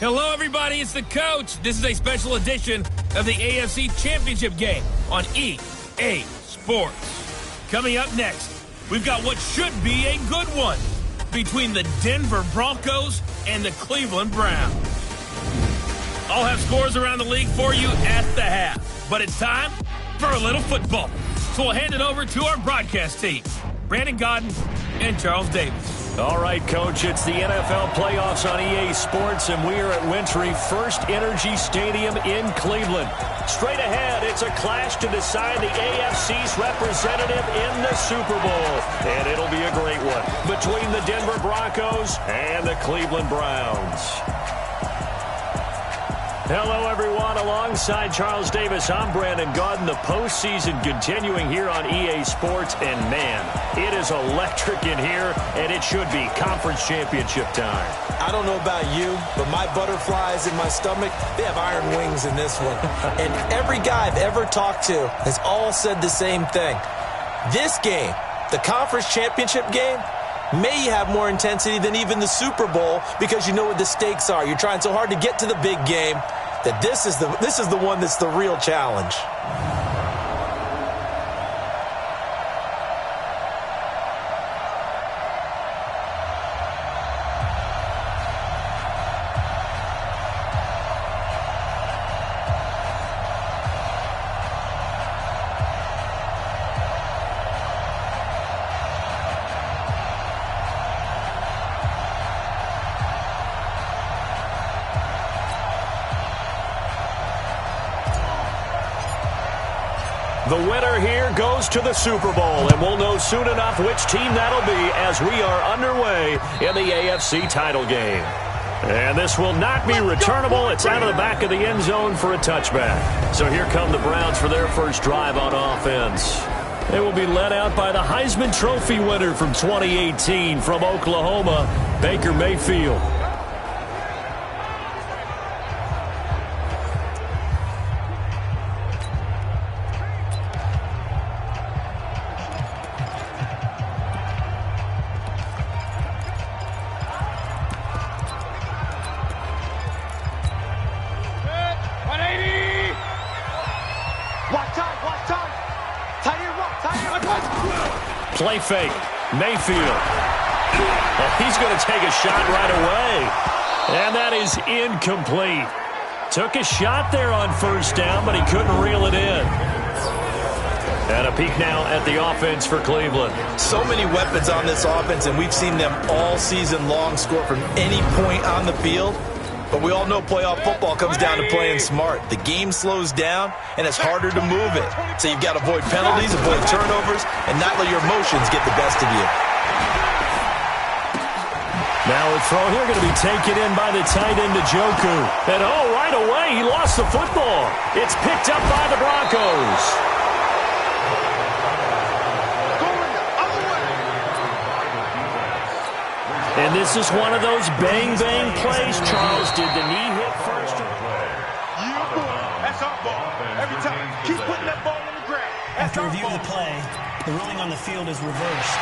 Hello, everybody. It's the coach. This is a special edition of the AFC Championship game on EA Sports. Coming up next, we've got what should be a good one between the Denver Broncos and the Cleveland Browns. I'll have scores around the league for you at the half, but it's time for a little football. So we'll hand it over to our broadcast team, Brandon Godden and Charles Davis. All right, Coach, it's the NFL playoffs on EA Sports, and we are at Wintry First Energy Stadium in Cleveland. Straight ahead, it's a clash to decide the AFC's representative in the Super Bowl, and it'll be a great one between the Denver Broncos and the Cleveland Browns. Hello, everyone. Alongside Charles Davis, I'm Brandon Godden. The postseason continuing here on EA Sports, and man, it is electric in here, and it should be conference championship time. I don't know about you, but my butterflies in my stomach, they have iron wings in this one. And every guy I've ever talked to has all said the same thing. This game, the conference championship game, may have more intensity than even the Super Bowl because you know what the stakes are. You're trying so hard to get to the big game that this is the one that's the real challenge. The winner here goes to the Super Bowl, and we'll know soon enough which team that'll be as we are underway in the AFC title game. And this will not be returnable. It's out of the back of the end zone for a touchback. So here come the Browns for their first drive on offense. They will be led out by the Heisman Trophy winner from 2018 from Oklahoma, Baker Mayfield. Play fake. Mayfield. He's going to take a shot right away. And that is incomplete. Took a shot there on first down, but he couldn't reel it in. And a peek now at the offense for Cleveland. So many weapons on this offense, and we've seen them all season long score from any point on the field. But we all know playoff football comes down to playing smart. The game slows down, and it's harder to move it. So you've got to avoid penalties, avoid turnovers, and not let your emotions get the best of you. Now a throw here going to be taken in by the tight end, Njoku. And right away, he lost the football. It's picked up by the Broncos. And this is one of those bang-bang plays, Charles. Did the knee hit first? That's our ball. Every time. Keep putting that ball on the ground. After review of the play, the ruling on the field is reversed.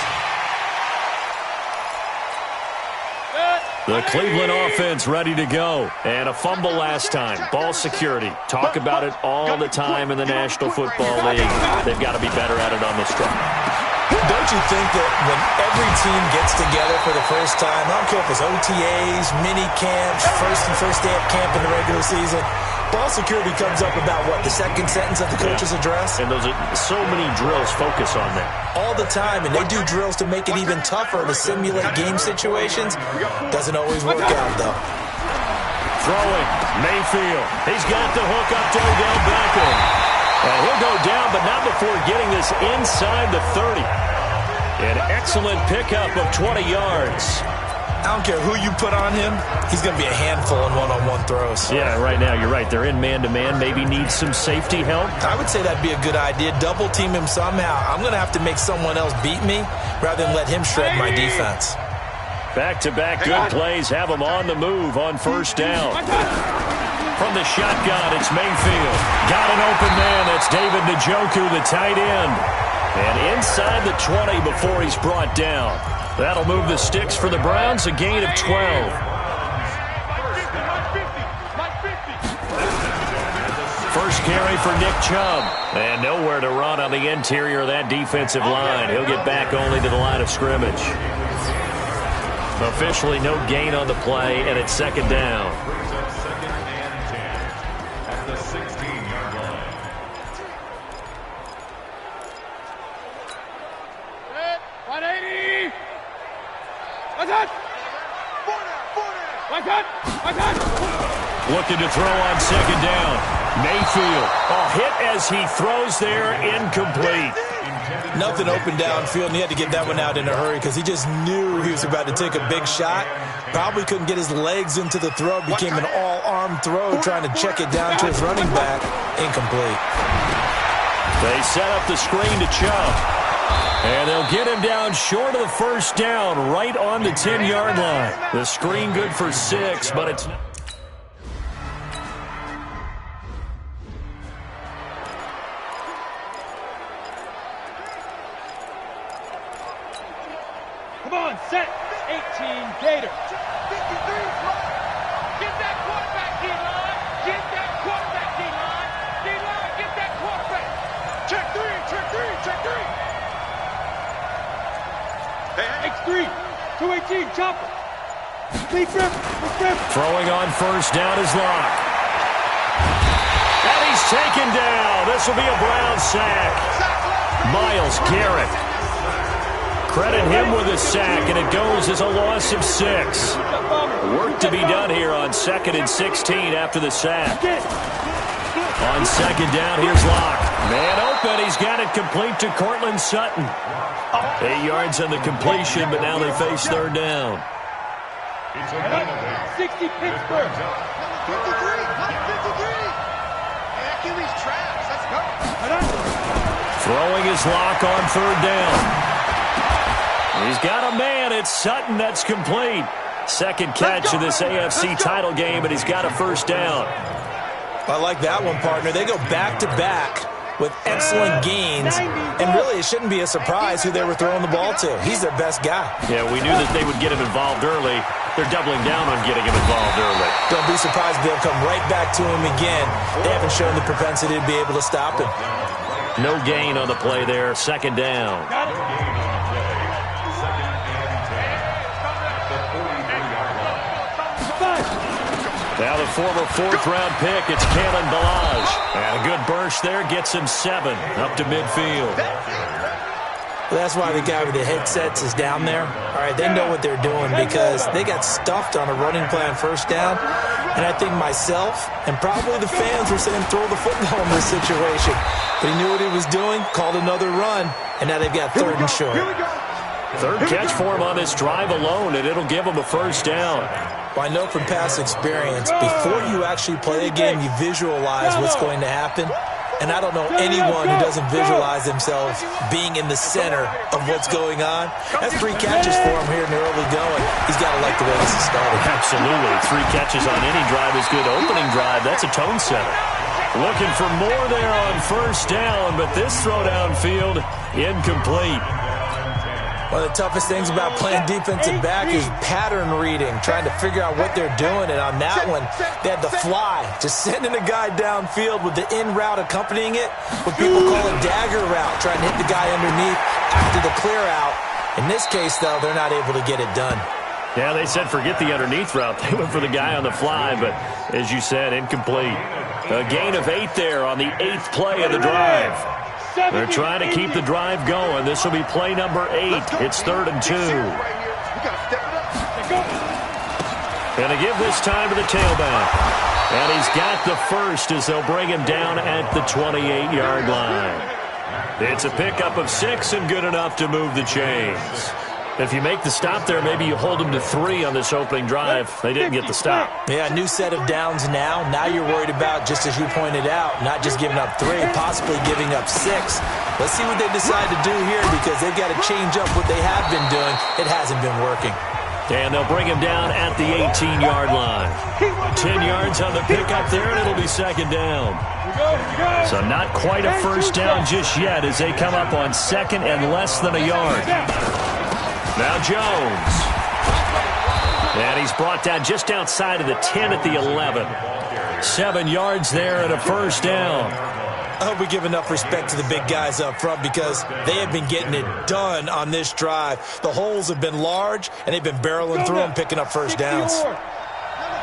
The Cleveland offense ready to go. And a fumble last time. Ball security. Talk about it all the time in the National Football League. They've got to be better at it on this drive. Don't you think that when every team gets together for the first time, I don't care if it's OTAs, mini camps, first day of camp in the regular season, ball security comes up about, what, the second sentence of the coach's address? And those are so many drills focus on that. All the time, and they do drills to make it even tougher to simulate game situations. Doesn't always work out, though. Throwing, Mayfield. He's got the hook up to Odell Beckham. And he'll go down, but not before getting this inside the 30. An excellent pickup of 20 yards. I don't care who you put on him, he's going to be a handful in one-on-one throws. Yeah, right now, you're right. They're in man-to-man. Maybe needs some safety help. I would say that'd be a good idea. Double team him somehow. I'm going to have to make someone else beat me rather than let him shred my defense. Back-to-back good plays have him on the move on first down. From the shotgun, it's Mayfield. Got an open man. That's David Njoku, the tight end. And inside the 20 before he's brought down. That'll move the sticks for the Browns, a gain of 12. carry for Nick Chubb. And nowhere to run on the interior of that defensive line. He'll get back only to the line of scrimmage. Officially no gain on the play, and it's second down. Second and 10 at the 16-yard line. Set, 180. What's that? What's that? What's that? Looking to throw on second down. Mayfield. A hit as he throws there, incomplete. Nothing open downfield, and he had to get that one out in a hurry because he just knew he was about to take a big shot. Probably couldn't get his legs into the throw. Became an all-arm throw, trying to check it down to his running back. Incomplete. They set up the screen to Chubb. And they'll get him down short of the first down, right on the 10-yard line. The screen good for 6, but it's not. Come on, set. 18 Gators. 53. Get that quarterback, D-line. Get that quarterback, D-line. D-line, get that quarterback. Check 3, check 3, check 3. X3, 218, chopper. Lead grip, Throwing on first down is Locke. And he's taken down. This will be a Brown sack. Myles Garrett. Credit him with a sack, and it goes as a loss of 6. Work to be done here on 2nd and 16 after the sack. On second down, here's Locke. Man open, he's got it complete to Cortland Sutton. 8 yards on the completion, but now they face third down. 60 Pittsburgh. 53. And QB's traps. Let's go. Throwing his Locke on third down. He's got a man. It's Sutton. That's complete. Second catch of this AFC title game, and he's got a first down. I like that one, partner. They go back-to-back with excellent gains, and really it shouldn't be a surprise who they were throwing the ball to. He's their best guy. Yeah, we knew that they would get him involved early. They're doubling down on getting him involved early. Don't be surprised if they'll come right back to him again. They haven't shown the propensity to be able to stop him. No gain on the play there. Second down. Now the former 4th-round pick, it's Kalen Ballage. And a good burst there gets him 7 up to midfield. Well, that's why the guy with the headsets is down there. All right, they know what they're doing because they got stuffed on a running play on first down. And I think myself and probably the fans were saying throw the football in this situation. But he knew what he was doing, called another run, and now they've got 3rd and short. Third catch for him on this drive alone, and it'll give him a first down. Well, I know from past experience, before you actually play a game, you visualize what's going to happen. And I don't know anyone who doesn't visualize themselves being in the center of what's going on. That's 3 catches for him here in the early going. He's got to like the way this is started. Absolutely. 3 catches on any drive is good. Opening drive, that's a tone setter. Looking for more there on first down, but this throw downfield, incomplete. One of the toughest things about playing defensive back is pattern reading, trying to figure out what they're doing. And on that one, they had the fly, just sending a guy downfield with the in route accompanying it, what people call a dagger route, trying to hit the guy underneath after the clear out. In this case, though, they're not able to get it done. Yeah, they said forget the underneath route. They went for the guy on the fly, but as you said, incomplete. A gain of 8 there on the 8th play of the drive. They're trying to keep the drive going. This will be play number 8. It's 3rd and 2. And they give this time to the tailback. And he's got the first as they'll bring him down at the 28-yard line. It's a pickup of 6 and good enough to move the chains. If you make the stop there, maybe you hold them to 3 on this opening drive. They didn't get the stop. Yeah, new set of downs now. Now you're worried about, just as you pointed out, not just giving up 3, possibly giving up 6. Let's see what they decide to do here because they've got to change up what they have been doing. It hasn't been working. And they'll bring him down at the 18-yard line. 10 yards on the pickup there, and it'll be second down. So not quite a first down just yet as they come up on 2nd and less than a yard. Now Jones. And he's brought down just outside of the 10 at the 11. 7 yards there and a first down. I hope we give enough respect to the big guys up front because they have been getting it done on this drive. The holes have been large, and they've been barreling through them, picking up first downs. Number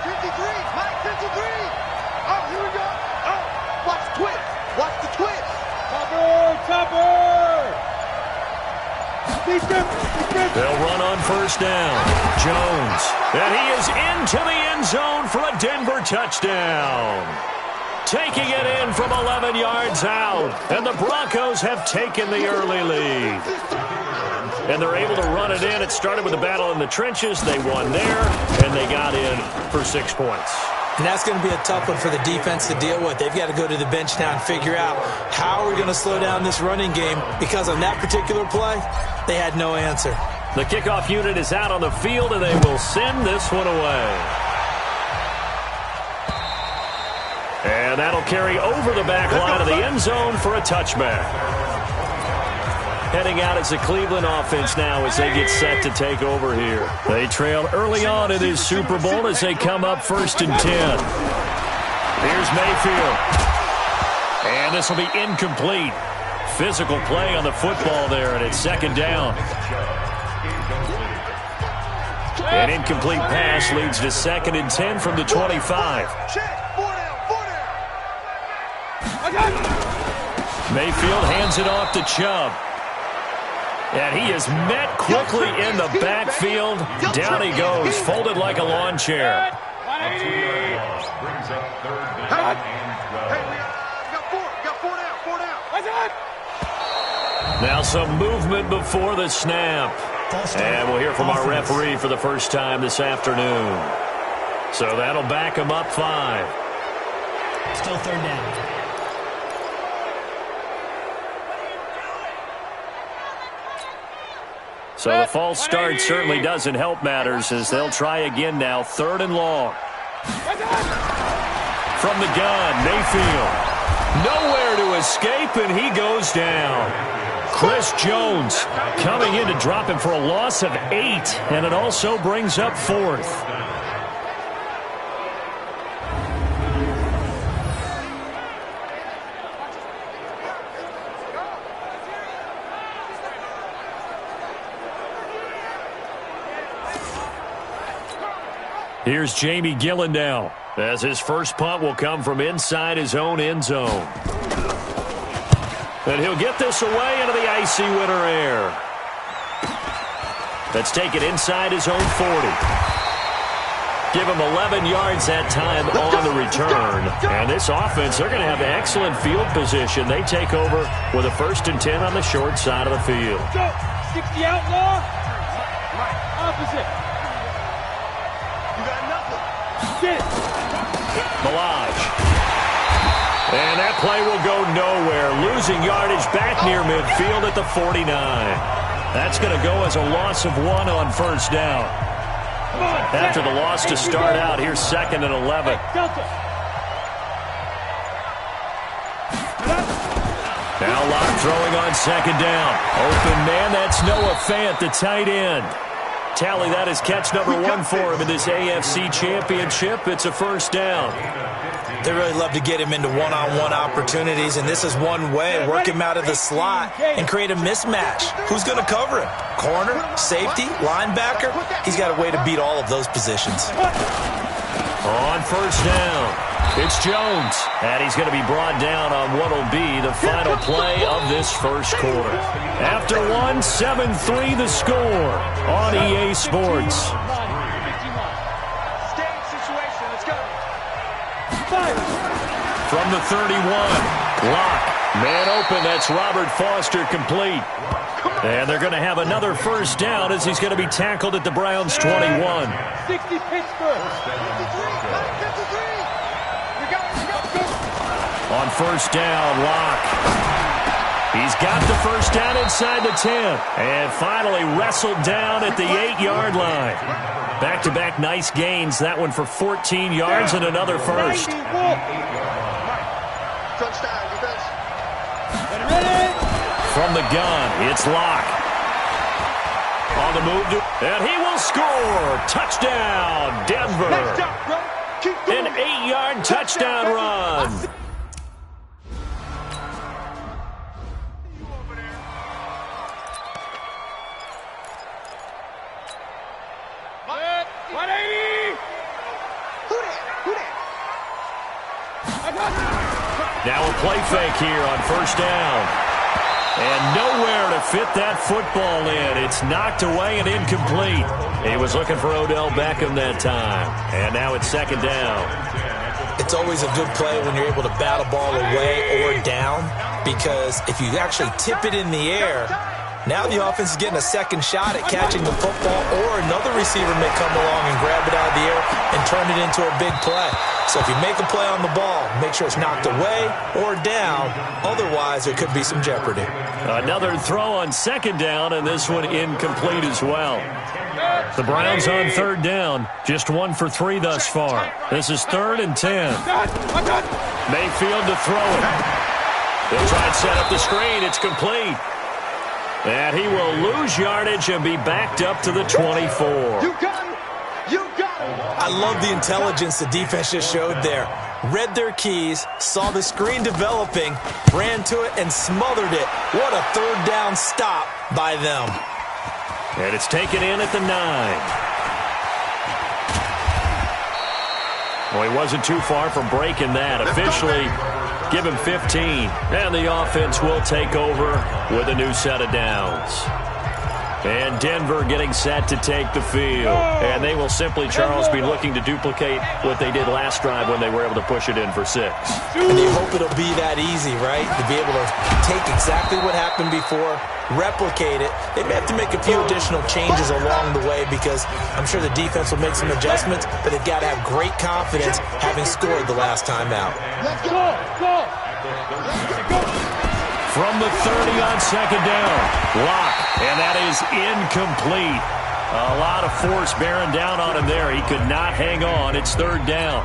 53, Mike 53. Oh, here we go. Oh, watch the twist. Watch the twist. Topper. They'll run on first down. Jones. And he is into the end zone for a Denver touchdown. Taking it in from 11 yards out. And the Broncos have taken the early lead. And they're able to run it in. It started with a battle in the trenches. They won there, and they got in for 6 points. And that's going to be a tough one for the defense to deal with. They've got to go to the bench now and figure out how we're going to slow down this running game because on that particular play, they had no answer. The kickoff unit is out on the field, and they will send this one away. And that'll carry over the back line of the end zone for a touchback. Heading out as the Cleveland offense now as they get set to take over here. They trail early on in this Super Bowl as they come up 1st and 10. Here's Mayfield. And this will be incomplete. Physical play on the football there, and it's 2nd down. An incomplete pass leads to 2nd and 10 from the 25. Mayfield hands it off to Chubb. And he is met quickly in the backfield. Down he goes, folded like a lawn chair. Hey, got four down. Now some movement before the snap. And we'll hear from our referee for the first time this afternoon. So that'll back him up 5. Still 3rd down. So the false start certainly doesn't help matters as they'll try again now. 3rd and long. From the gun, Mayfield. Nowhere to escape, and he goes down. Chris Jones coming in to drop him for a loss of 8, and it also brings up 4th. Here's Jamie Gillen now, as his first punt will come from inside his own end zone. And he'll get this away into the icy winter air. That's taken inside his own 40. Give him 11 yards that time on the return. And this offense, they're going to have excellent field position. They take over with a 1st and 10 on the short side of the field. 60 outlaw. Opposite. Milage. And that play will go nowhere. Losing yardage back near midfield at the 49. That's going to go as a loss of 1 on first down. After the loss to start out, here's 2nd and 11. Now Locke throwing on 2nd down. Open man, that's Noah Fant, the tight end. Tally, that is catch number 1 for him in this AFC Championship. It's a first down. They really love to get him into one-on-one opportunities, and this is one way. Work him out of the slot and create a mismatch. Who's going to cover him? Corner, safety, linebacker? He's got a way to beat all of those positions. On first down, it's Jones. And he's going to be brought down on what will be the final play of this first quarter. After 1, 7-3 the score on EA Sports. From the 31, Locke. Man open, that's Robert Foster complete. And they're going to have another first down as he's going to be tackled at the Browns' 21. 60 Pittsburgh. On first down, Locke. He's got the first down inside the 10. And finally wrestled down at the 8-yard line. Back-to-back nice gains. That one for 14 yards and another first. From the gun, it's Locke. On the move, and he will score. Touchdown, Denver. An 8-yard touchdown run. Now a play fake here on first down. And nowhere to fit that football in. It's knocked away and incomplete. He was looking for Odell Beckham that time. And now it's second down. It's always a good play when you're able to bat a ball away or down, because if you actually tip it in the air, now the offense is getting a second shot at catching the football, or another receiver may come along and grab it out of the air and turn it into a big play. So if you make a play on the ball, make sure it's knocked away or down. Otherwise, there could be some jeopardy. Another throw on second down, and this one incomplete as well. The Browns on third down, just 1 for 3 thus far. This is 3rd and 10. Mayfield to throw it. They'll try and set up the screen. It's complete. And he will lose yardage and be backed up to the 24. You got him. You got him. I love the intelligence the defense just showed there. Read their keys, saw the screen developing, ran to it, and smothered it. What a third down stop by them. And it's taken in at the 9. Well, he wasn't too far from breaking that. Officially, give him 15. And the offense will take over with a new set of downs. And Denver getting set to take the field. And they will simply, Charles, be looking to duplicate what they did last drive when they were able to push it in for 6. And you hope it'll be that easy, right? To be able to take exactly what happened before, replicate it. They may have to make a few additional changes along the way, because I'm sure the defense will make some adjustments, but they've got to have great confidence having scored the last time out. Let's go. Go. From the 30 on second down. Lock, and that is incomplete. A lot of force bearing down on him there. He could not hang on. It's third down.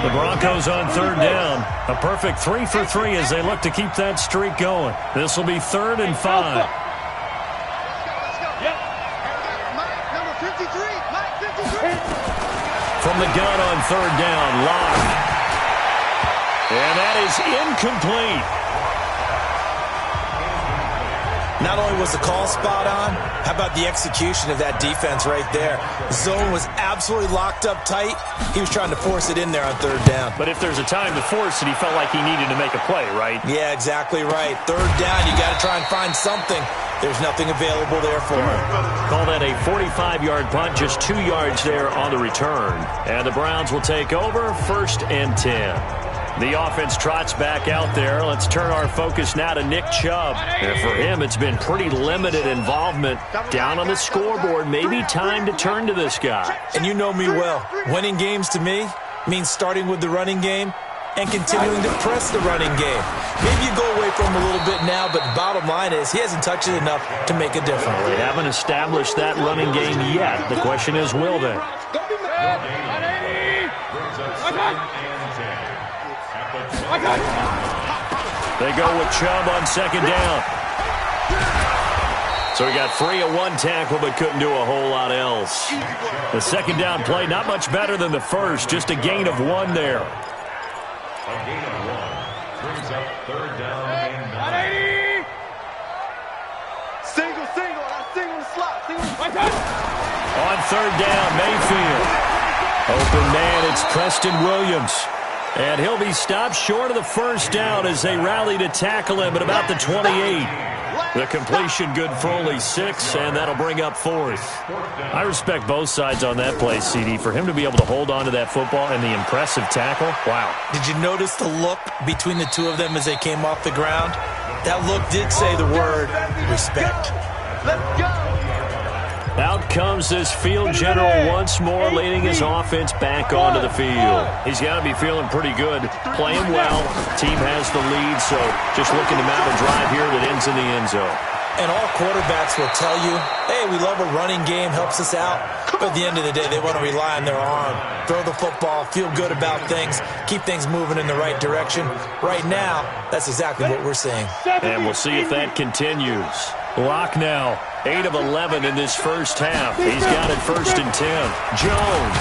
The Broncos on third down. A perfect 3 for 3 as they look to keep that streak going. This will be 3rd and 5. Number 53. Mike 53. From the gun on third down, Lock. And that is incomplete. Not only was the call spot on, how about the execution of that defense right there? The zone was absolutely locked up tight. He was trying to force it in there on third down. But if there's a time to force it, he felt like he needed to make a play, right? Yeah, exactly right. Third down, you got to try and find something. There's nothing available there for him. Call that a 45-yard punt, just 2 yards there on the return. And the Browns will take over, 1st and 10. The offense trots back out there. Let's turn our focus now to Nick Chubb. And for him, it's been pretty limited involvement down on the scoreboard. Maybe time to turn to this guy. And you know me well. Winning games to me means starting with the running game and continuing to press the running game. Maybe you go away from him a little bit now, but the bottom line is he hasn't touched it enough to make a difference. They haven't established that running game yet. The question is, will they? They go with Chubb on second down. So he got free of 1 tackle but couldn't do a whole lot else. The second down play, not much better than the first, just a gain of 1 there. A gain of 1 brings up third down and 9. Single. Single the slot. On third down, Mayfield. Open man, it's Preston Williams. And he'll be stopped short of the first down as they rally to tackle him at about the 28. The completion good for only 6, and that'll bring up 4th. I respect both sides on that play, CD. For him to be able to hold on to that football and the impressive tackle, wow. Did you notice the look between the two of them as they came off the ground? That look did say the word respect. Let's go. Out comes this field general once more, leading his offense back onto the field. He's got to be feeling pretty good, playing well. Team has the lead, so just looking to mount a drive here that ends in the end zone. And all quarterbacks will tell you, hey, we love a running game, helps us out. But at the end of the day, they want to rely on their arm, throw the football, feel good about things, keep things moving in the right direction. Right now, that's exactly what we're seeing. And we'll see if that continues. Lock now, 8 of 11 in this first half. He's got it 1st and 10. Jones.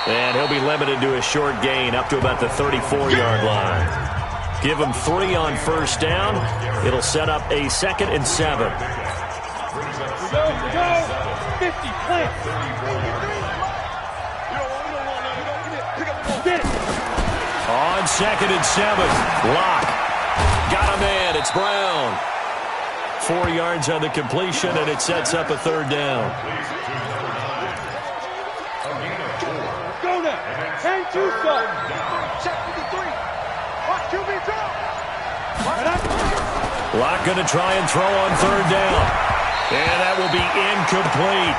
And he'll be limited to a short gain up to about the 34-yard line. Give him 3 on first down. It'll set up a 2nd and 7. Go. 50, plant. On 2nd and 7. Lock. Got a man. It's Brown. 4 yards on the completion, and it sets up a 3rd down. Go now. Hang to start. Check with the 3. Watch QB drop. Lock going to try and throw on 3rd down. And that will be incomplete.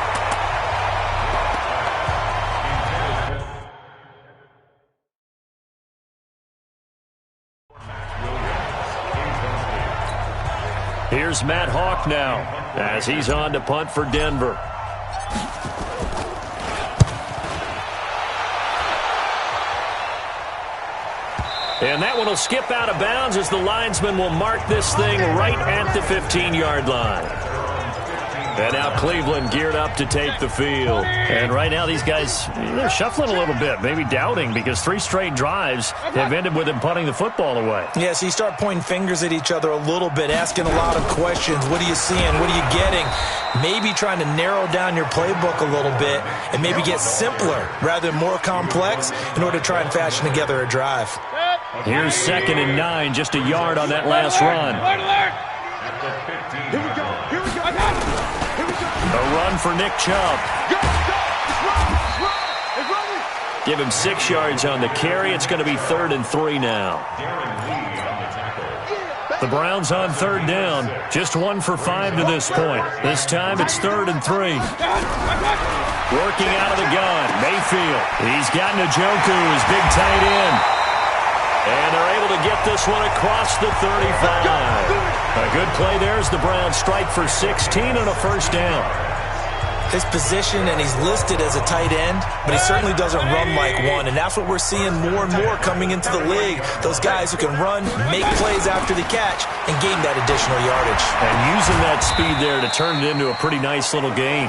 Here's Matt Hawk now as he's on to punt for Denver. And that one will skip out of bounds as the linesman will mark this thing right at the 15-yard line. And now Cleveland geared up to take the field. And right now these guys, they're shuffling a little bit, maybe doubting, because 3 straight drives have ended with them punting the football away. Yeah, so you start pointing fingers at each other a little bit, asking a lot of questions. What are you seeing? What are you getting? Maybe trying to narrow down your playbook a little bit and maybe get simpler rather than more complex in order to try and fashion together a drive. Here's 2nd and 9, just a yard on that last run. Here we go. A run for Nick Chubb. Give him 6 yards on the carry. It's going to be 3rd and 3 now. The Browns on 3rd down. Just 1 for 5 to this point. This time it's 3rd and 3. Working out of the gun, Mayfield. He's got Njoku, his big tight end. And they're able to get this one across the 35. A good play there as the Browns strike for 16 and a 1st down. His position, and he's listed as a tight end, but he certainly doesn't run like one, and that's what we're seeing more and more coming into the league. Those guys who can run, make plays after the catch, and gain that additional yardage. And using that speed there to turn it into a pretty nice little gain.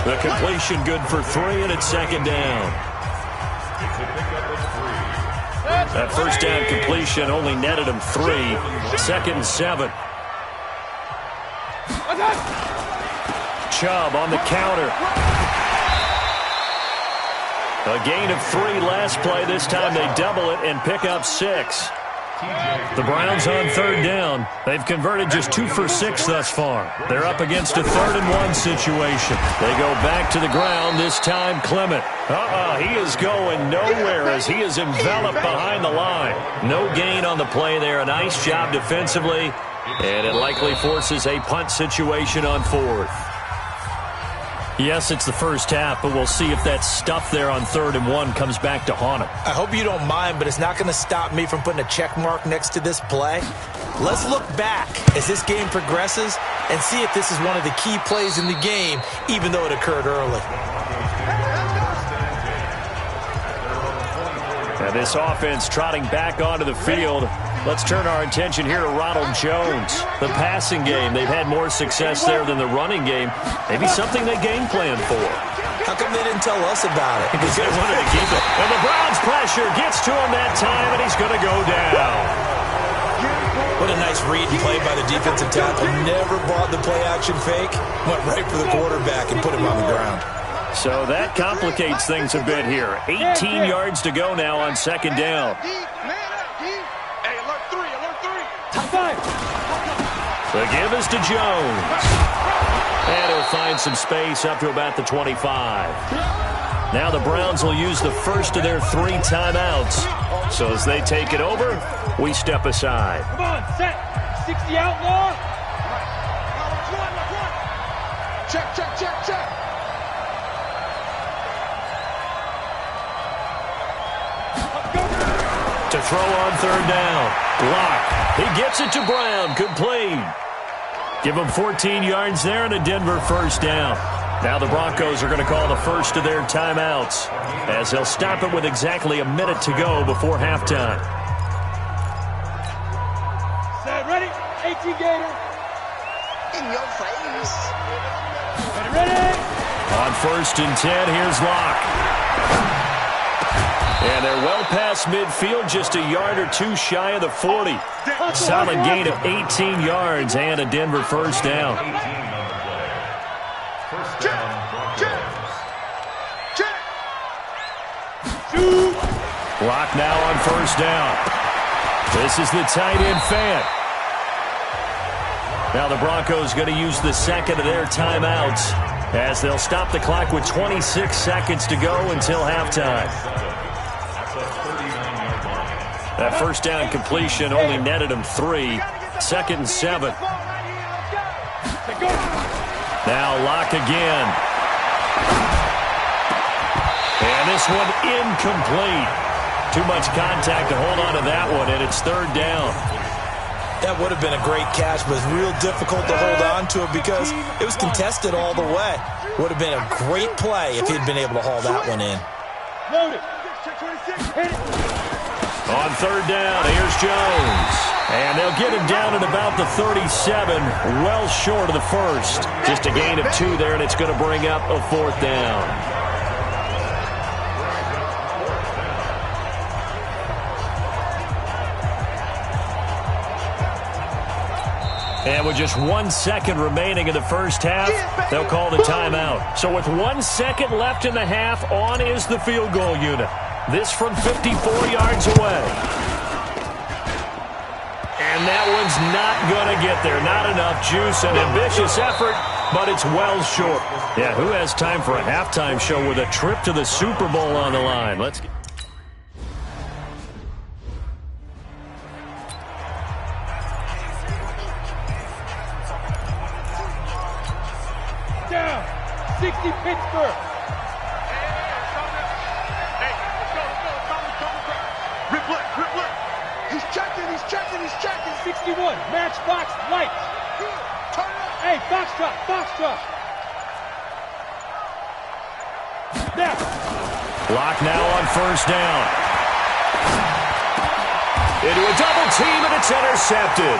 The completion good for 3, and it's 2nd down. That 1st down completion only netted him 3. 2nd and 7. Chubb on the counter. A gain of 3 last play. This time they double it and pick up 6. The Browns on 3rd down. They've converted just 2 for 6 thus far. They're up against a 3rd and 1 situation. They go back to the ground, this time Clement. He is going nowhere as he is enveloped behind the line. No gain on the play there. A nice job defensively. And it likely forces a punt situation on 4th. Yes, it's the first half, but we'll see if that stuff there on 3rd and 1 comes back to haunt him. I hope you don't mind, but it's not going to stop me from putting a check mark next to this play. Let's look back as this game progresses and see if this is one of the key plays in the game, even though it occurred early. Now this offense trotting back onto the field. Let's turn our attention here to Ronald Jones. The passing game, they've had more success there than the running game. Maybe something they game plan for. How come they didn't tell us about it? Because they wanted to keep it. And the Browns pressure gets to him that time, and he's going to go down. What a nice read and play by the defensive tackle. Never bought the play-action fake. Went right for the quarterback and put him on the ground. So that complicates things a bit here. 18 yards to go now on 2nd down. The give is to Jones. And he'll find some space up to about the 25. Now the Browns will use the first of their 3 timeouts. So as they take it over, we step aside. Come on, set. 60 outlaw. Check. To throw on 3rd down. Block. He gets it to Brown. Complete. Give him 14 yards there and a Denver 1st down. Now the Broncos are going to call the first of their timeouts as they'll stop it with exactly a minute to go before halftime. Set, ready? 18 Gator. In your face. Ready? On 1st and 10, here's Locke. And they're well past midfield, just a yard or two shy of the 40. Solid gain of 18 yards and a Denver first down. 18 on the play. First down, Broncos. Locke now on 1st down. This is the tight end Fant. Now the Broncos going to use the second of their timeouts as they'll stop the clock with 26 seconds to go until halftime. That first down completion only netted him 3. 2nd and 7. Now Locke again. And this one incomplete. Too much contact to hold on to that one, and it's 3rd down. That would have been a great catch, but it's real difficult to hold on to it because it was contested all the way. Would have been a great play if he'd been able to haul that one in. On 3rd down, here's Jones. And they'll get him down at about the 37, well short of the first. Just a gain of 2 there, and it's going to bring up a 4th down. And with just 1 second remaining in the first half, they'll call the timeout. So with 1 second left in the half, on is the field goal unit. This from 54 yards away. And that one's not going to get there. Not enough juice. An ambitious effort, but it's well short. Yeah, who has time for a halftime show with a trip to the Super Bowl on the line? Let's get... Down. 60 Pittsburgh. Hey, let's go. Rip. He's checking. 61. Matchbox lights. Hey, Foxtrot. Now. Locke now on 1st down. Into a double team, and it's intercepted.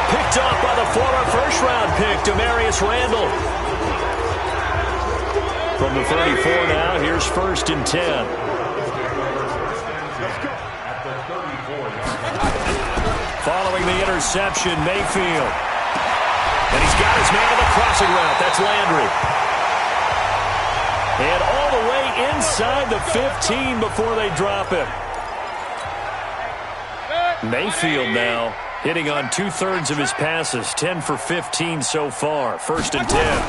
Picked off by the former first-round pick, Demarius Randall. From the 34 now, here's 1st and 10. Following the interception, Mayfield. And he's got his man on the crossing route. That's Landry. And all the way inside the 15 before they drop him. Mayfield now hitting on 2/3 of his passes, 10 for 15 so far. 1st and 10.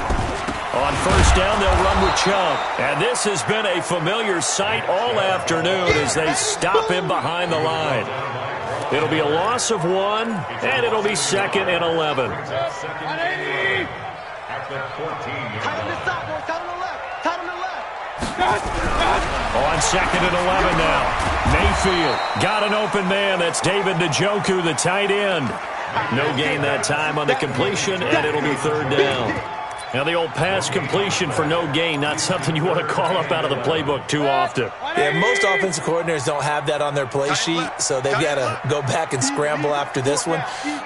On 1st down, they'll run with Chubb. And this has been a familiar sight all afternoon as they stop him behind the line. It'll be a loss of 1, and it'll be 2nd and 11. At the 14. On 2nd and 11 now. Mayfield got an open man. That's David Njoku, the tight end. No gain that time on the completion, and it'll be 3rd down. Now, the old pass completion for no gain, not something you want to call up out of the playbook too often. Yeah, most offensive coordinators don't have that on their play sheet, so they've got to go back and scramble after this one.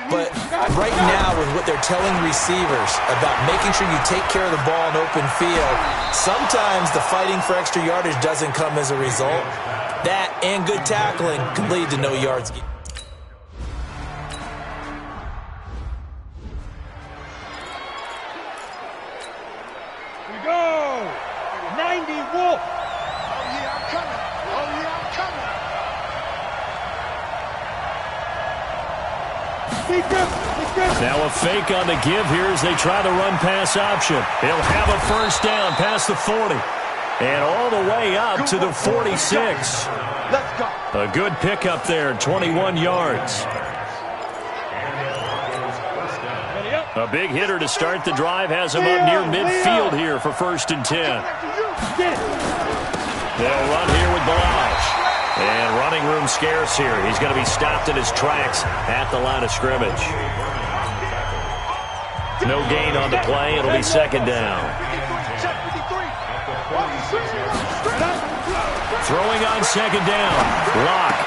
But right now, with what they're telling receivers about making sure you take care of the ball in open field, sometimes the fighting for extra yardage doesn't come as a result. That and good tackling can lead to no yards. Go! 90 Wolf! Oh, yeah, I'm coming. Now a fake on the give here as they try the run-pass option. He'll have a 1st down past the 40. And all the way up to the 46. Let's go. A good pickup there, 21 yards. A big hitter to start the drive has him up near midfield here for 1st and 10. They'll run here with Balazs. And running room scarce here. He's going to be stopped in his tracks at the line of scrimmage. No gain on the play. It'll be 2nd down. Throwing on 2nd down. Locke.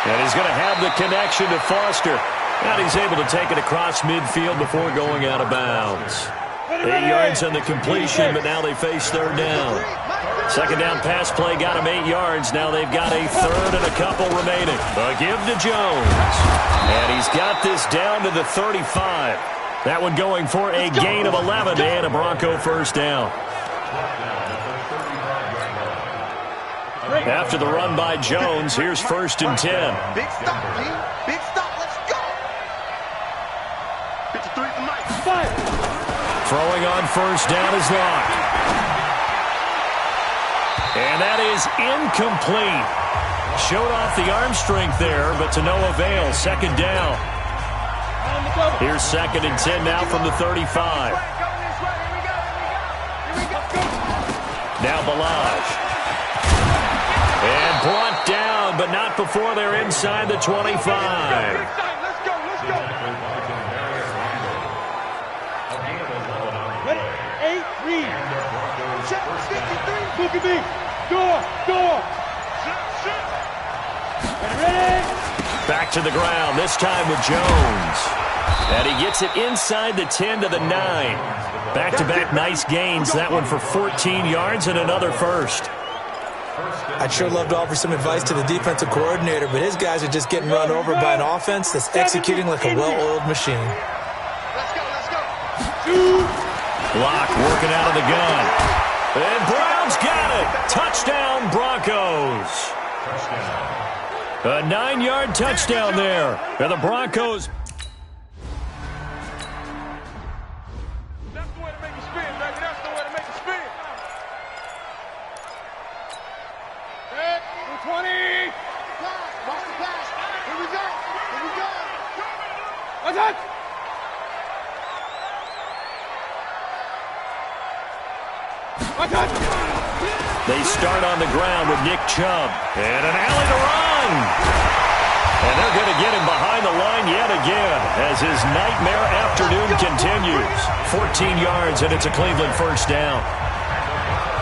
And he's going to have the connection to Foster. And he's able to take it across midfield before going out of bounds. 8 yards on the completion, but now they face third down. Second down pass play got him 8 yards. Now they've got a third and a couple remaining. A give to Jones. And he's got this down to the 35. That one going for a gain of 11 and a Bronco first down. After the run by Jones, here's 1st and 10. Big stop, G. Big stop. Let's go. 53 to Mike. Throwing on first down is Locke. And that is incomplete. Showed off the arm strength there, but to no avail. Second down. Here's 2nd and 10 now from the 35. Now Balaj. And brought down, but not before they're inside the 25. Let's go. Ready? 8-3. Check 53. Look at me. Door. Ready? Back to the ground, this time with Jones. And he gets it inside the 10 to the 9. Back-to-back nice gains. That one for 14 yards and another first. I'd sure love to offer some advice to the defensive coordinator, but his guys are just getting run over by an offense that's executing like a well-oiled machine. Let's go. Locke working out of the gun. And Brown's got it. Touchdown, Broncos. A 9-yard touchdown there. And the Broncos. That's the way to make it spin, baby. That's the way to make it spin. 20. Watch the pass. Here we go. Watch it. They start on the ground with Nick Chubb. And an alley to run. And they're going to get him behind the line yet again as his nightmare afternoon continues. 14 yards, and it's a Cleveland first down.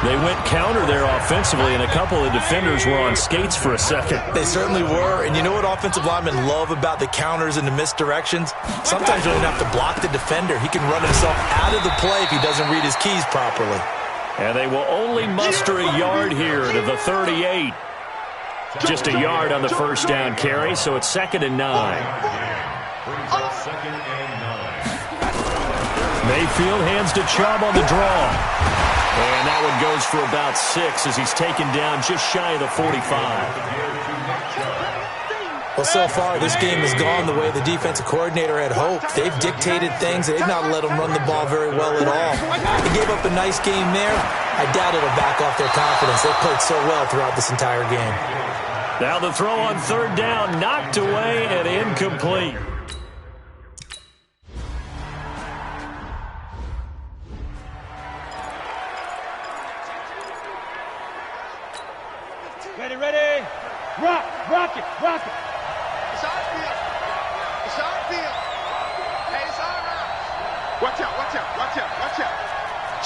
They went counter there offensively, and a couple of defenders were on skates for a second. They certainly were, and you know what offensive linemen love about the counters and the misdirections? Sometimes you don't have to block the defender. He can run himself out of the play if he doesn't read his keys properly. And they will only muster a yard here to the 38. Just a yard on the first down carry, so it's 2nd and 9. Mayfield hands to Chubb on the draw. And that one goes for about 6 as he's taken down just shy of the 45. Well, so far, this game has gone the way the defensive coordinator had hoped. They've dictated things. They've not let them run the ball very well at all. They gave up a nice game there. I doubt it'll back off their confidence. They played so well throughout this entire game. Now the throw on third down, knocked away and incomplete. Ready. Rock it. It's our field. Hey, it's all right. Watch out.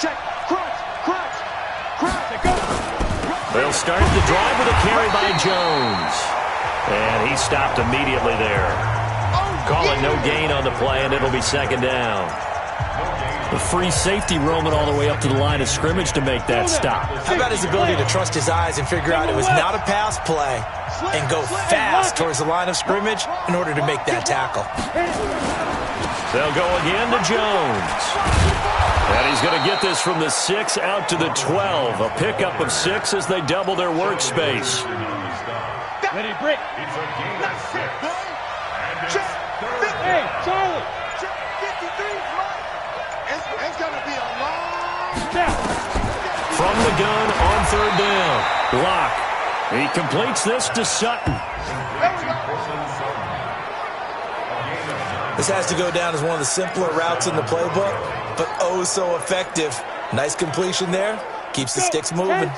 Check. Crunch. Go. They'll start the drive with a carry by Jones. And he stopped immediately there. Calling no gain on the play, and it'll be 2nd down. The free safety roaming all the way up to the line of scrimmage to make that stop. How about his ability to trust his eyes and figure out it was not a pass play and go fast towards the line of scrimmage in order to make that tackle? They'll go again to Jones. And he's going to get this from the 6 out to the 12. A pickup of 6 as they double their workspace. Ready, break. Hey, Charlie. 53. It's going to be a long Check. From the gun on third down. Locke. He completes this to Sutton. This has to go down as one of the simpler routes in the playbook, but oh so effective. Nice completion there. Keeps the sticks moving.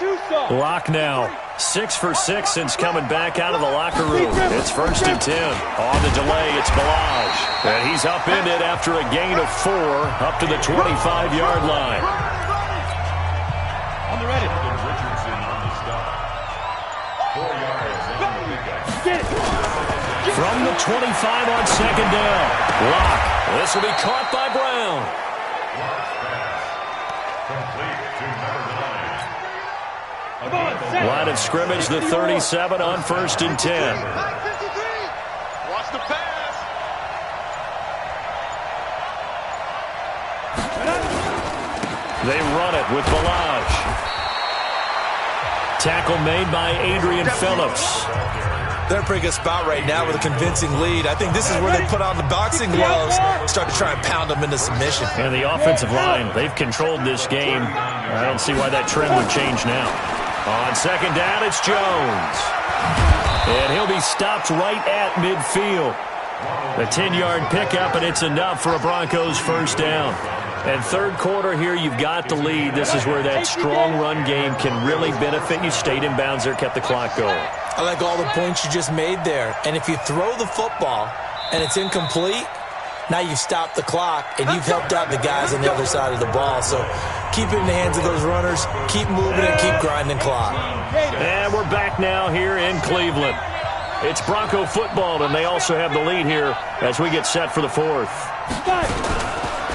Locke now 6 for 6 since coming back out of the locker room. It's 1st and 10. On the delay, it's Balaj. And he's upended after a gain of 4 up to the 25-yard line. On the ready. Get it. From the 25 on 2nd down. Locke. This will be caught by Brown. Line of scrimmage, the 37 on 1st and 10. Watch the pass. They run it with Balaj. Tackle made by Adrian Phillips. They're in a pretty good spot right now with a convincing lead. I think this is where they put on the boxing gloves, start to try and pound them into submission. And the offensive line, they've controlled this game. I don't see why that trend would change now. On 2nd down, it's Jones. And he'll be stopped right at midfield. A 10-yard pickup, and it's enough for a Broncos 1st down. And 3rd quarter here, you've got the lead. This is where that strong run game can really benefit you. Stayed in bounds there, kept the clock going. I like all the points you just made there. And if you throw the football and it's incomplete, now you've stopped the clock and you've helped out the guys on the other side of the ball. So keep it in the hands of those runners, keep moving and keep grinding clock. And we're back now here in Cleveland. It's Bronco football, and they also have the lead here as we get set for the 4th.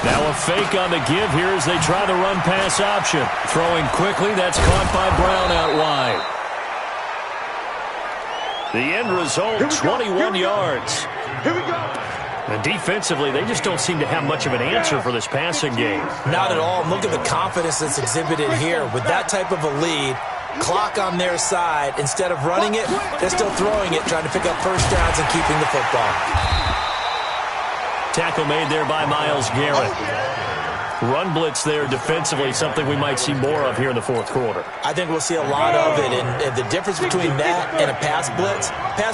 Now a fake on the give here as they try the run-pass option. Throwing quickly, that's caught by Brown out wide. The end result, 21 yards. Here we go. And defensively, they just don't seem to have much of an answer for this passing game. Not at all. Look at the confidence that's exhibited here. With that type of a lead, clock on their side, instead of running it, they're still throwing it, trying to pick up 1st downs and keeping the football. Tackle made there by Myles Garrett. Run blitz there defensively, something we might see more of here in the 4th quarter. I think we'll see a lot of it, and the difference between that and a pass blitz,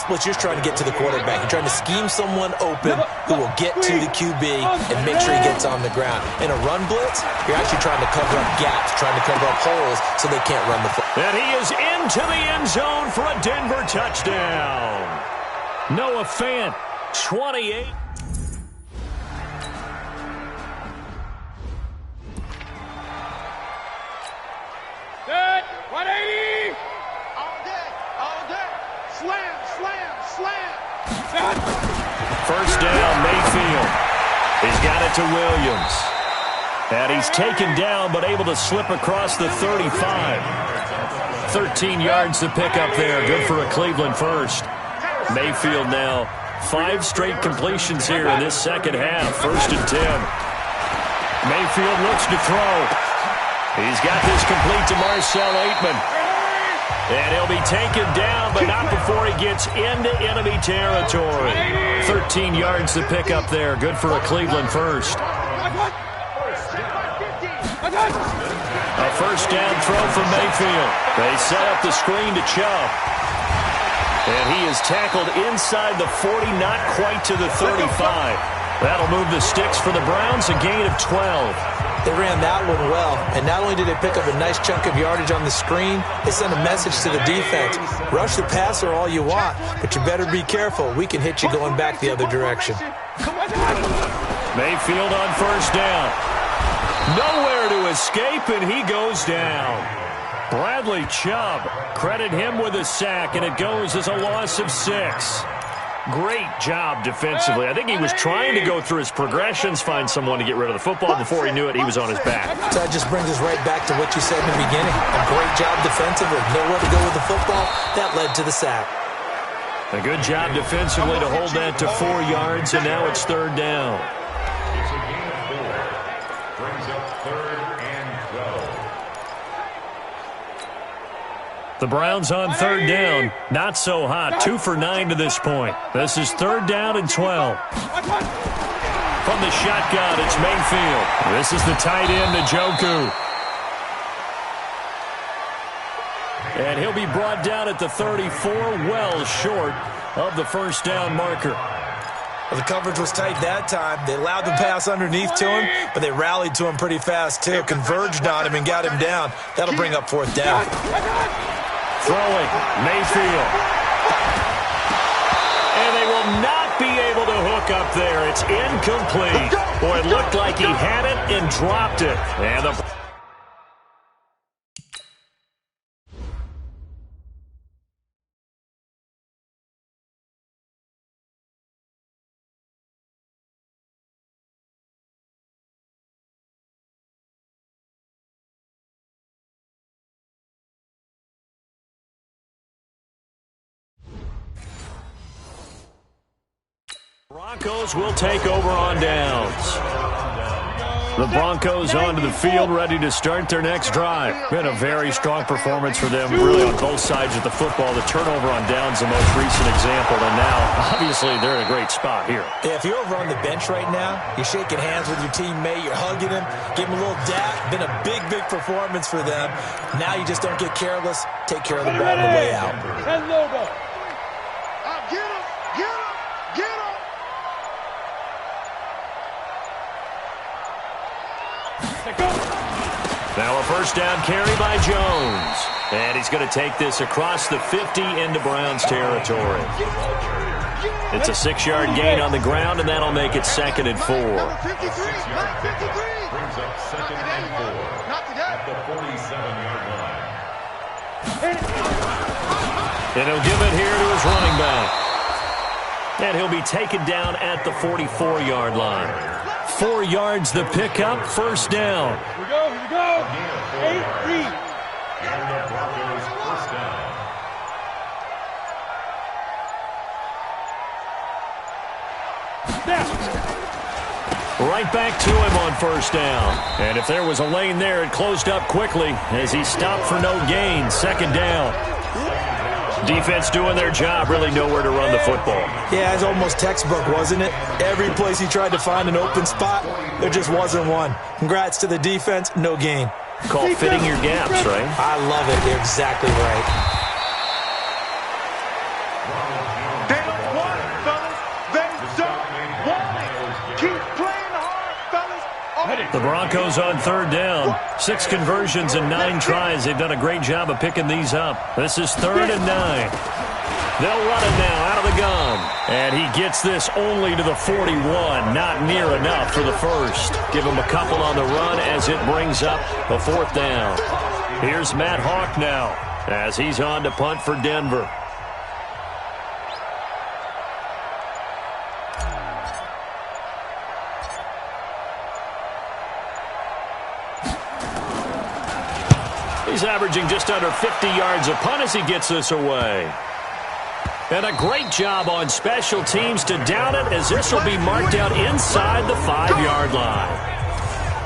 you're just trying to get to the quarterback. You're trying to scheme someone open who will get to the QB and make sure he gets on the ground. In a run blitz, you're actually trying to cover up gaps, trying to cover up holes so they can't run the football. And he is into the end zone for a Denver touchdown. Noah Fant, 28. Good. 180. All day. All day. Slam, slam, slam. 1st down, Mayfield. He's got it to Williams. And he's taken down, but able to slip across the 35. 13 yards to pick up there. Good for a Cleveland 1st. Mayfield now 5 straight completions here in this 2nd half. 1st and 10. Mayfield looks to throw. He's got this complete to Marcel Aitman. And he'll be taken down, but not before he gets into enemy territory. 13 yards to pick up there. Good for a Cleveland 1st. A 1st down throw from Mayfield. They set up the screen to Chubb. And he is tackled inside the 40, not quite to the 35. That'll move the sticks for the Browns, a gain of 12. They ran that one well, and not only did they pick up a nice chunk of yardage on the screen, they sent a message to the defense. Rush the passer all you want, but you better be careful. We can hit you going back the other direction. Mayfield on 1st down. Nowhere to escape, and he goes down. Bradley Chubb, credit him with a sack, and it goes as a loss of 6. Great job defensively. I think he was trying to go through his progressions, find someone to get rid of the football. Before he knew it, he was on his back. So that just brings us right back to what you said in the beginning. A great job defensively. Nowhere to go with the football. That led to the sack. A good job defensively to hold that to 4 yards, and now it's 3rd down. It's a gain of 4. Brings up 3rd and go. The Browns on 3rd down. Not so hot. 2 for 9 to this point. This is 3rd down and 12. From the shotgun, it's Mayfield. This is the tight end, Njoku. And he'll be brought down at the 34, well short of the 1st down marker. Well, the coverage was tight that time. They allowed the pass underneath to him, but they rallied to him pretty fast, too. Converged on him and got him down. That'll bring up 4th down. Throwing, Mayfield. And they will not be able to hook up there. It's incomplete. Boy, it looked like he had it and dropped it. And the Broncos will take over on downs. The Broncos onto the field, ready to start their next drive. Been a very strong performance for them, really, on both sides of the football. The turnover on downs, the most recent example, and now, obviously, they're in a great spot here. Yeah, if you're over on the bench right now, you're shaking hands with your teammate, you're hugging him, give him a little dap. Been a big, big performance for them. Now you just don't get careless. Take care of the ball on the way out. Get him! Get him! Get him! Now a first down carry by Jones. And he's going to take this across the 50 into Browns territory. It's a 6-yard gain on the ground, and that'll make it 2nd and 4. Brings up 2nd and 4 at the 47-yard line. And he'll give it here to his running back. And he'll be taken down at the 44-yard line. 4 yards the pickup, first down. Here we go. 8-3. And the Broncos first down. Right back to him on first down. And if there was a lane there, it closed up quickly as he stopped for no gain. 2nd down. Defense doing their job, really nowhere to run the football. Yeah, it's almost textbook, wasn't it? Every place he tried to find an open spot, there just wasn't one. Congrats to the defense, no gain. Called fitting your gaps, right? I love it. You're exactly right. They don't want it, fellas. They don't want it. Keep playing hard, fellas. The Broncos on 3rd down. 6 conversions and 9 tries. They've done a great job of picking these up. This is 3rd and 9. They'll run it now out of the gun. And he gets this only to the 41. Not near enough for the first. Give him a couple on the run as it brings up the 4th down. Here's Matt Hawk now as he's on to punt for Denver. He's averaging just under 50 yards a punt as he gets this away. And a great job on special teams to down it, as this will be marked out inside the 5-yard line.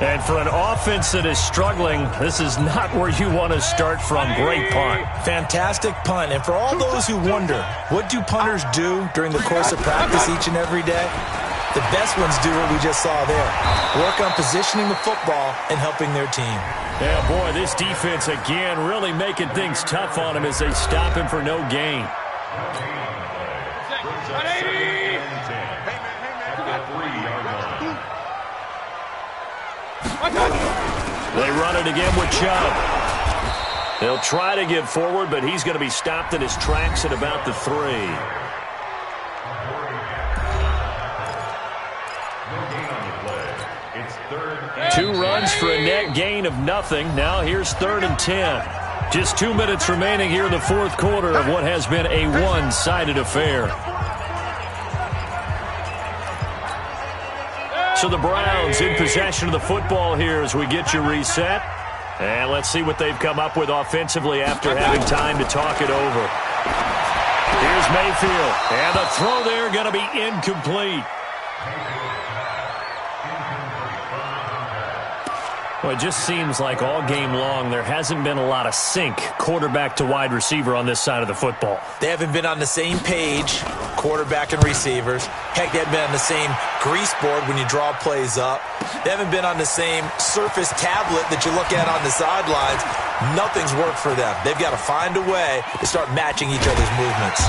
And for an offense that is struggling, this is not where you want to start from. Great punt. Fantastic punt. And for all those who wonder, what do punters do during the course of practice each and every day? The best ones do what we just saw there. Work on positioning the football and helping their team. Yeah, boy, this defense again really making things tough on him as they stop him for no gain. They run it again with Chubb. They'll try to get forward, but he's going to be stopped in his tracks at about the 3. 2 runs for a net gain of nothing. Now here's 3rd and 10. Just 2 minutes remaining here in the 4th quarter of what has been a one-sided affair. So the Browns in possession of the football here as we get you reset. And let's see what they've come up with offensively after having time to talk it over. Here's Mayfield. And the throw there going to be incomplete. Well, it just seems like all game long there hasn't been a lot of sync quarterback to wide receiver on this side of the football. They haven't been on the same page, quarterback and receivers. Heck, they haven't been on the same grease board when you draw plays up. They haven't been on the same surface tablet that you look at on the sidelines. Nothing's worked for them. They've got to find a way to start matching each other's movements.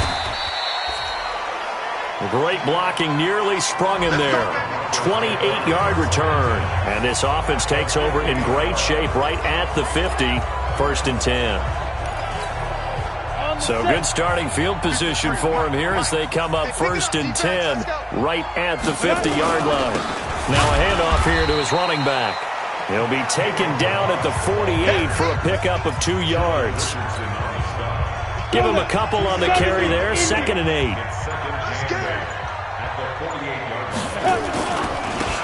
Great blocking, nearly sprung him there. 28-yard return. And this offense takes over in great shape right at the 50. 1st and 10. So good starting field position for him here as they come up 1st and 10 right at the 50-yard line. Now a handoff here to his running back. He'll be taken down at the 48 for a pickup of 2 yards. Give him a couple on the carry there. 2nd and 8.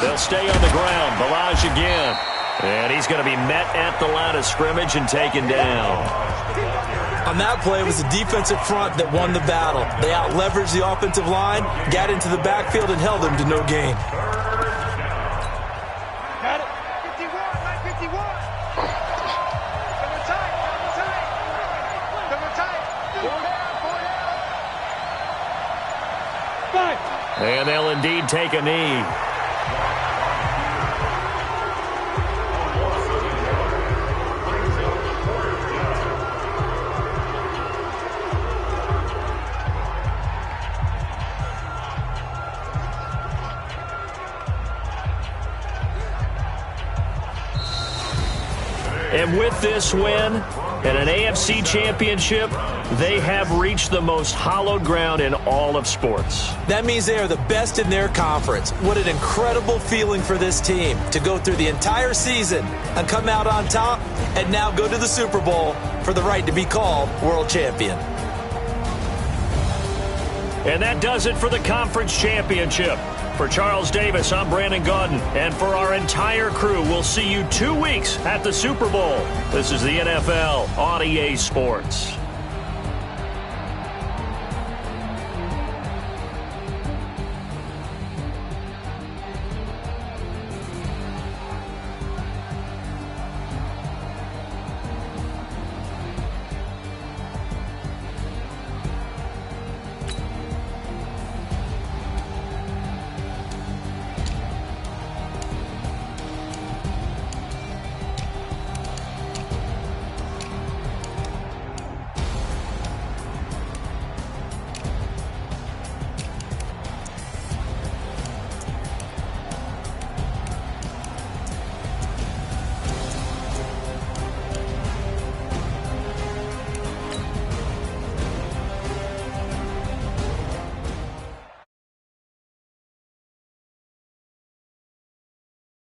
They'll stay on the ground. Balaj again. And he's going to be met at the line of scrimmage and taken down. On that play, it was the defensive front that won the battle. They out-leveraged the offensive line, got into the backfield, and held them to no gain. Got it. 51, 951. Double tight, double tight. Double tight. 4 down, 4 down. 5. And they'll indeed take a knee. And with this win and an AFC championship, they have reached the most hallowed ground in all of sports. That means they are the best in their conference. What an incredible feeling for this team to go through the entire season and come out on top and now go to the Super Bowl for the right to be called world champion. And that does it for the conference championship. For Charles Davis, I'm Brandon Gaudin. And for our entire crew, we'll see you 2 weeks at the Super Bowl. This is the NFL on EA Sports.